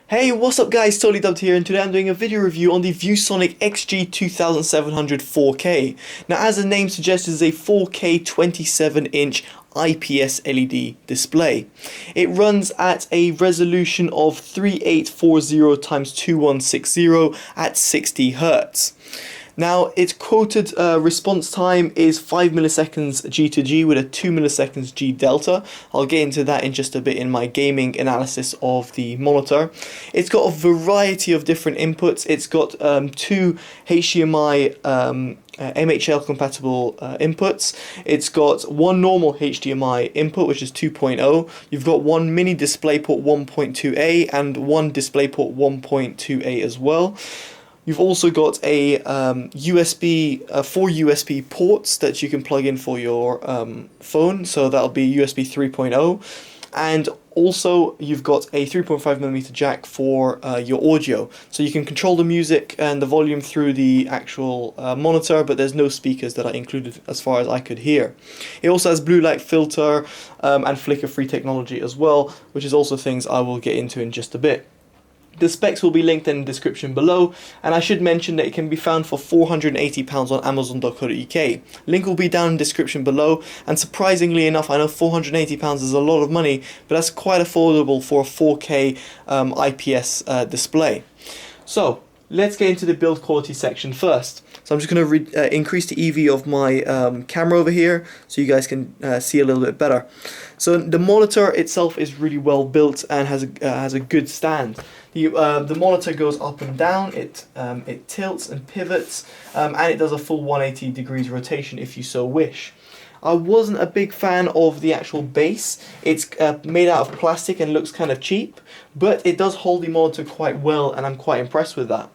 Hey, what's up guys, TotallyDubbed here, and today I'm doing a video review on the ViewSonic XG2700-4K. Now, as the name suggests, it's a 4K 27-inch IPS LED display. It runs at a resolution of 3840x2160 at 60 Hz. Now, its quoted response time is 5 milliseconds G to G with a 2 milliseconds G delta. I'll get into that in just a bit in my gaming analysis of the monitor. It's got a variety of different inputs. It's got two HDMI MHL compatible inputs. It's got one normal HDMI input, which is 2.0. You've got one mini DisplayPort 1.2A and one DisplayPort 1.2A as well. You've also got a four USB ports that you can plug in for your phone, so that'll be USB 3.0, and also you've got a 3.5mm jack for your audio, so you can control the music and the volume through the actual monitor, but there's no speakers that are included as far as I could hear. It also has blue light filter and flicker-free technology as well, which is also things I will get into in just a bit. The specs will be linked in the description below, and I should mention that it can be found for £480 on Amazon.co.uk. Link will be down in the description below, and surprisingly enough, I know £480 is a lot of money, but that's quite affordable for a 4K IPS display. So, let's get into the build quality section first. So I'm just going to increase the EV of my camera over here so you guys can see a little bit better. So the monitor itself is really well built and has a good stand. The monitor goes up and down, it tilts and pivots, and it does a full 180 degrees rotation if you so wish. I wasn't a big fan of the actual base. It's made out of plastic and looks kind of cheap, but it does hold the monitor quite well, and I'm quite impressed with that.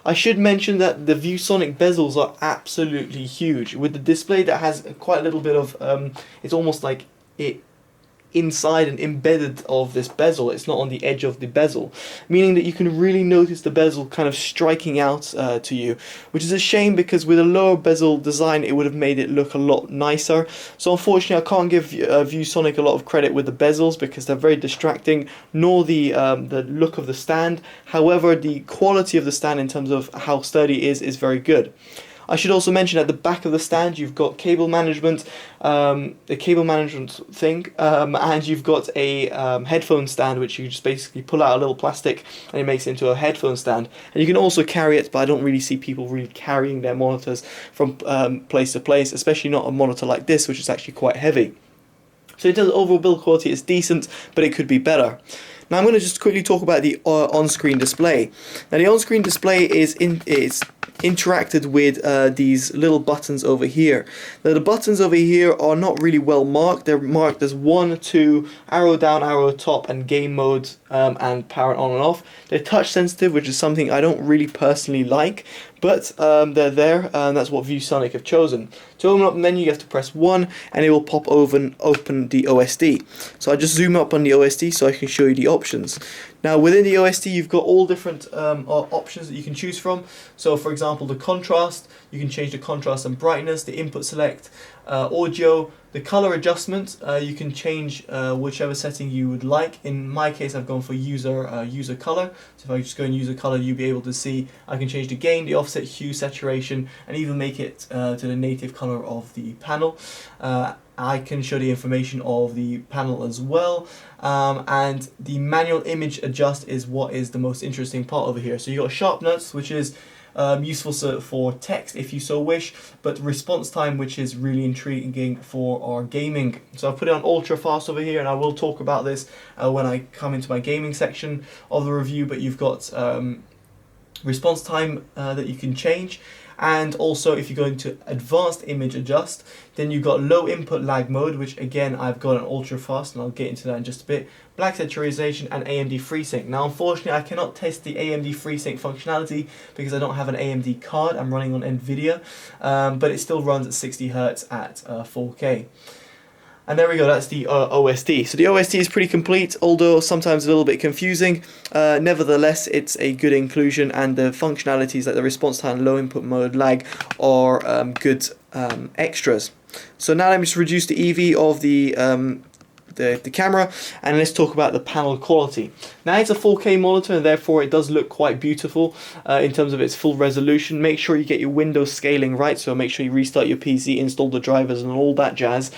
I should mention that the ViewSonic bezels are absolutely huge, with the display that has quite a little bit of, it's almost like it inside and embedded of this bezel. It's not on the edge of the bezel, meaning that you can really notice the bezel kind of striking out to you, which is a shame because with a lower bezel design it would have made it look a lot nicer. So unfortunately I can't give ViewSonic a lot of credit with the bezels because they're very distracting, nor the look of the stand. However, the quality of the stand in terms of how sturdy it is very good. I should also mention at the back of the stand you've got cable management, the cable management thing, and you've got a headphone stand which you just basically pull out a little plastic and it makes it into a headphone stand. And you can also carry it, but I don't really see people really carrying their monitors from place to place, especially not a monitor like this, which is actually quite heavy. So in terms of overall build quality, it's decent, but it could be better. Now I'm going to just quickly talk about the on-screen display. Now the on-screen display is interacted with these little buttons over here. Now the buttons over here are not really well marked. They're marked as 1, 2, arrow down, arrow top, and game mode and power on and off. They're touch sensitive, which is something I don't really personally like, but they're there, and that's what ViewSonic have chosen. To open up the menu, you have to press 1 and it will pop over and open the OSD. So I just zoom up on the OSD so I can show you the options. Now within the OSD you've got all different options that you can choose from. So for example, the contrast, you can change the contrast and brightness, the input select, audio, the color adjustment, you can change whichever setting you would like. In my case I've gone for user color, so if I just go in user color you'll be able to see I can change the gain, the offset, hue, saturation, and even make it to the native color of the panel. I can show the information of the panel as well, and the manual image adjust is what is the most interesting part over here. So you got sharpness, which is useful for text if you so wish, but response time, which is really intriguing for our gaming. So I've put it on ultra fast over here, and I will talk about this when I come into my gaming section of the review, but you've got response time that you can change. And also if you go into advanced image adjust, then you've got low input lag mode, which again I've got an ultra fast, and I'll get into that in just a bit. Black saturation and AMD FreeSync. Now unfortunately I cannot test the AMD FreeSync functionality because I don't have an AMD card. I'm running on NVIDIA, but it still runs at 60 Hz at 4K. And there we go, that's the OSD. So the OSD is pretty complete, although sometimes a little bit confusing. Nevertheless, it's a good inclusion, and the functionalities like the response time, low input mode, lag are good extras. So now let me just reduce the EV of the the camera, and let's talk about the panel quality. Now it's a 4K monitor, and therefore it does look quite beautiful in terms of its full resolution. Make sure you get your Windows scaling right, so make sure you restart your PC, install the drivers and all that jazz.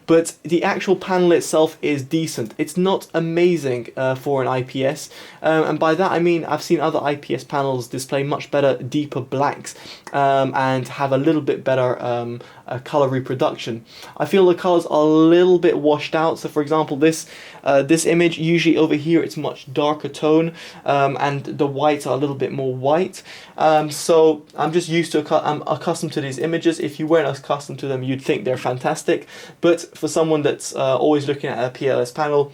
But the actual panel itself is decent. It's not amazing for an IPS, and by that I mean I've seen other IPS panels display much better, deeper blacks and have a little bit better color reproduction. I feel the colors are a little bit washed out. So for example, this image, usually over here it's much darker tone, and the whites are a little bit more white. So I'm just used to, I'm accustomed to these images. If you weren't accustomed to them, you'd think they're fantastic. But for someone that's always looking at a PLS panel,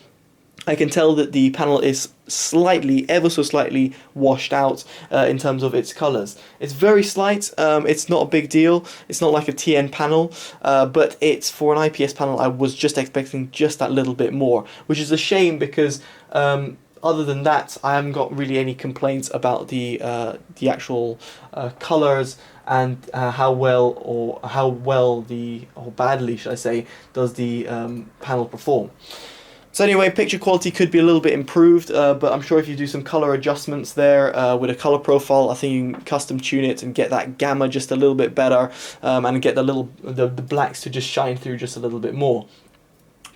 I can tell that the panel is slightly, ever so slightly washed out in terms of its colors. It's very slight, it's not a big deal, it's not like a TN panel, but it's, for an IPS panel, I was just expecting just that little bit more, which is a shame because other than that, I haven't got really any complaints about the actual colors and how well or badly, should I say, does the panel perform. So anyway, picture quality could be a little bit improved, but I'm sure if you do some color adjustments there with a color profile, I think you can custom tune it and get that gamma just a little bit better, and get the blacks to just shine through just a little bit more.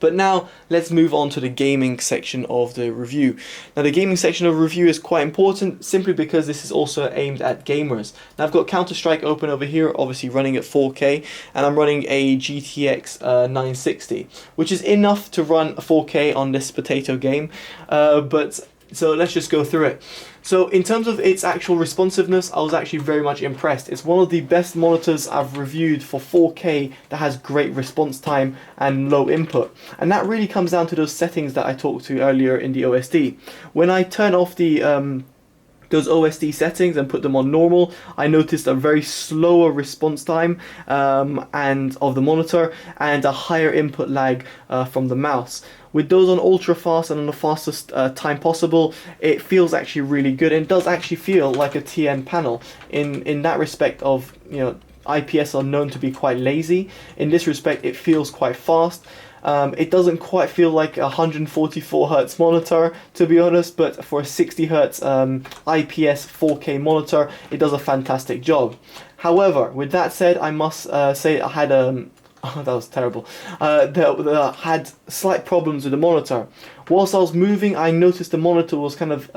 But now let's move on to the gaming section of the review. Now the gaming section of the review is quite important simply because this is also aimed at gamers. Now I've got Counter-Strike open over here, obviously running at 4K, and I'm running a GTX 960, which is enough to run 4K on this potato game, so let's just go through it. So in terms of its actual responsiveness, I was actually very much impressed. It's one of the best monitors I've reviewed for 4K that has great response time and low input. And that really comes down to those settings that I talked to earlier in the OSD. When I turn off the those OSD settings and put them on normal, I noticed a very slower response time and of the monitor, and a higher input lag from the mouse. With those on ultra fast and on the fastest time possible, it feels actually really good, and it does actually feel like a TN panel in that respect of, you know, IPS are known to be quite lazy. In this respect, it feels quite fast. It doesn't quite feel like a 144 Hz monitor, to be honest, but for a 60 Hz IPS 4K monitor, it does a fantastic job. However, with that said, I must say I had oh, that was terrible. That had slight problems with the monitor. Whilst I was moving, I noticed the monitor was kind of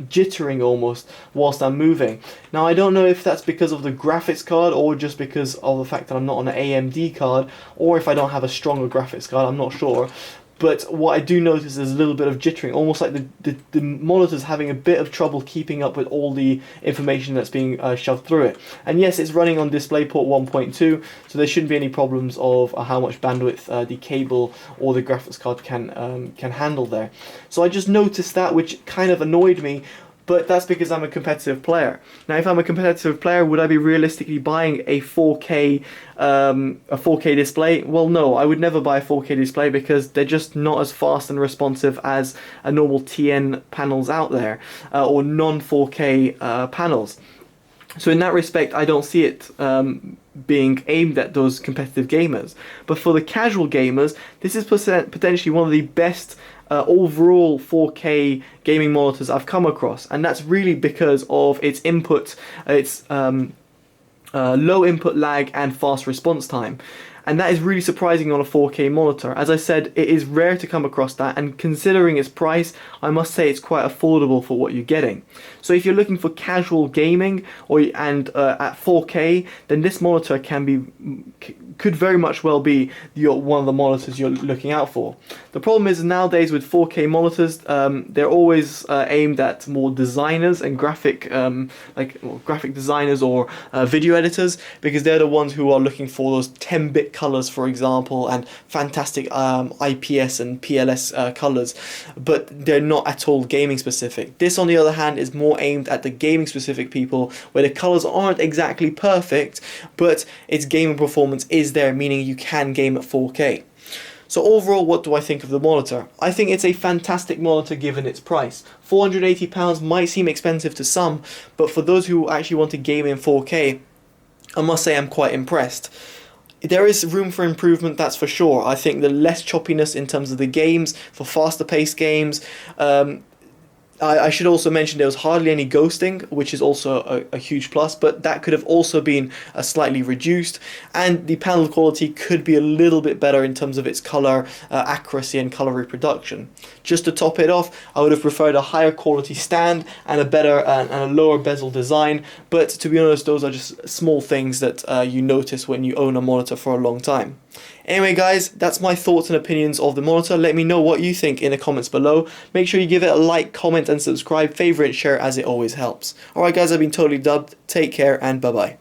jittering almost whilst I'm moving. Now I don't know if that's because of the graphics card or just because of the fact that I'm not on an AMD card, or if I don't have a stronger graphics card, I'm not sure. But what I do notice is a little bit of jittering, almost like the monitor's having a bit of trouble keeping up with all the information that's being shoved through it. And yes, it's running on DisplayPort 1.2, so there shouldn't be any problems of how much bandwidth the cable or the graphics card can handle there. So I just noticed that, which kind of annoyed me. But that's because I'm a competitive player. Now, if I'm a competitive player, would I be realistically buying a 4K display? Well, no, I would never buy a 4K display because they're just not as fast and responsive as a normal TN panels out there, or non-4K panels. So in that respect, I don't see it being aimed at those competitive gamers. But for the casual gamers, this is potentially one of the best overall 4K gaming monitors I've come across, and that's really because of its input, its low input lag and fast response time. And that is really surprising on a 4K monitor. As I said, it is rare to come across that, and considering its price, I must say it's quite affordable for what you're getting. So if you're looking for casual gaming at 4K, then this monitor could very much well be one of the monitors you're looking out for. The problem is nowadays with 4K monitors, they're always aimed at more designers and graphic designers or video editors, because they're the ones who are looking for those 10-bit colors, for example, and fantastic IPS and PLS colors, but they're not at all gaming specific. This, on the other hand, is more aimed at the gaming specific people, where the colors aren't exactly perfect, but its gaming performance is there, meaning you can game at 4K. So overall, what do I think of the monitor? I think it's a fantastic monitor given its price. £480 might seem expensive to some, but for those who actually want to game in 4K, I must say I'm quite impressed. there is room for improvement, that's for sure. I think the less choppiness in terms of the games, for faster paced games. I should also mention there was hardly any ghosting, which is also a huge plus, but that could have also been slightly reduced, and the panel quality could be a little bit better in terms of its color accuracy and color reproduction. Just to top it off, I would have preferred a higher quality stand and a better and a lower bezel design, but to be honest, those are just small things that you notice when you own a monitor for a long time. Anyway guys, that's my thoughts and opinions of the monitor. Let me know what you think in the comments below. Make sure you give it a like, comment and subscribe, favorite, share, as it always helps. Alright guys, I've been Totally Dubbed. Take care and bye bye.